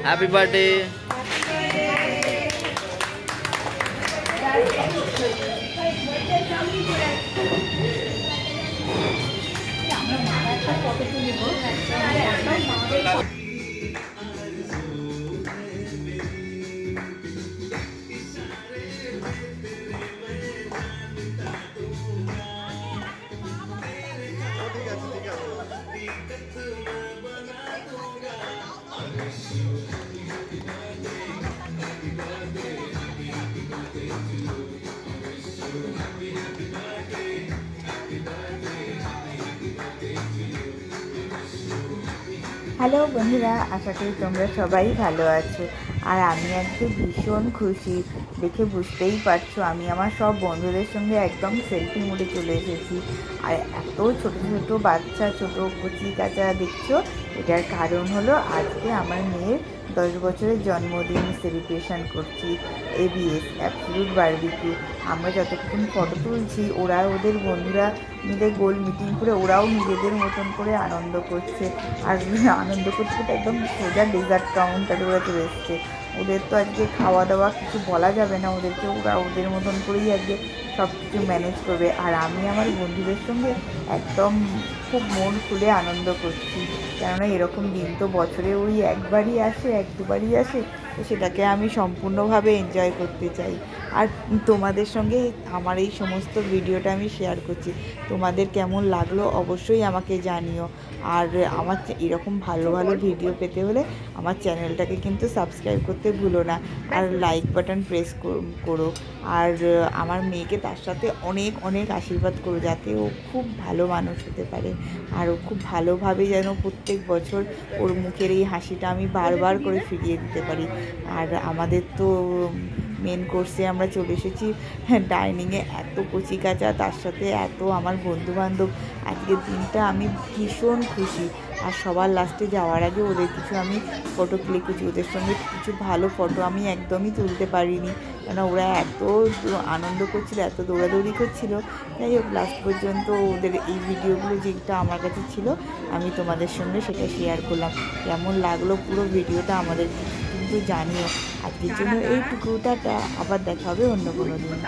Happy birthday. Hello বন্ধুরা, আশা করি তোমরা সবাই ভালো আছো। আর আমি আজকে ভীষণ খুশি, দেখে বুঝতেই পারছো আমি আমার সব বন্ধুদের সঙ্গে একদম সেলফি মোডে চলে এসেছি। আর এত ছোট ছোট বাচ্চা, ছোট কচি কাঁচা দেখছো, এটার কারণ হলো আজকে আমার মেয়ের 10 বছরের জন্মদিন সেলিব্রেশন করছি। ABS absolute barbecue. আমরা যতক্ষণ ফটো তুলছি, ওরা ওদের বন্ধুরা মিলে গোল মিটিং করে ওরাও নিজেদের মতন করে আনন্দ করছে। আর আনন্দ করতে একদম সোজা ডেজার্ট কাউন্টারে ওরা চলে এসছে। ওদের তো আজকে খাওয়া দাওয়া কিছু বলা যাবে না, ওদেরকে ওরা ওদের মতন করেই আজকে সব কিছু ম্যানেজ করবে। আর আমি আমার বন্ধুদের সঙ্গে একদম খুব মন খুলে আনন্দ করছি, কেননা এরকম দিন তো বছরে ওই একবারই আসে, এক দুবারই আসে, তো সেটাকে আমি সম্পূর্ণভাবে এনজয় করতে চাই। আর তোমাদের সঙ্গে আমার এই সমস্ত ভিডিওটা আমি শেয়ার করছি। তোমাদের কেমন লাগলো অবশ্যই আমাকে জানিও। আর আমার এরকম ভালো ভালো ভিডিও পেতে হলে আমার চ্যানেলটাকে কিন্তু সাবস্ক্রাইব করতে ভুলো না, আর লাইক বাটন প্রেস করো। আর আমার মেয়েকে তার সাথে অনেক অনেক আশীর্বাদ করো, যাতে ও খুব ভালো মানুষ হতে পারে। আর ও খুব ভালোভাবে যেন প্রত্যেক বছর ওর মুখের এই হাসিটা আমি বারবার করে ফিরিয়ে দিতে পারি। আর আমাদের তো মেন কোর্সে আমরা চলে এসেছি, ডাইনিংয়ে এত কচি কাঁচা, তার সাথে এত আমার বন্ধুবান্ধব। আজকের দিনটা আমি ভীষণ খুশি। আর সবার লাস্টে যাওয়ার আগে ওদের কিছু আমি ফটো ক্লিক করছি, ওদের সঙ্গে কিছু ভালো ফটো আমি একদমই তুলতে পারিনি, কেন ওরা এত আনন্দ করছিল, এত দৌড়াদৌড়ি করছিল। যাই হোক, লাস্ট পর্যন্ত ওদের এই ভিডিওগুলো যেটা আমার কাছে ছিল আমি তোমাদের সঙ্গে সেটা শেয়ার করলাম। কেমন লাগলো পুরো ভিডিওটা আমাদের কিন্তু জানিও। আজকের জন্য এইটুকু, টাটা, আবার দেখা হবে অন্য কোনো দিন।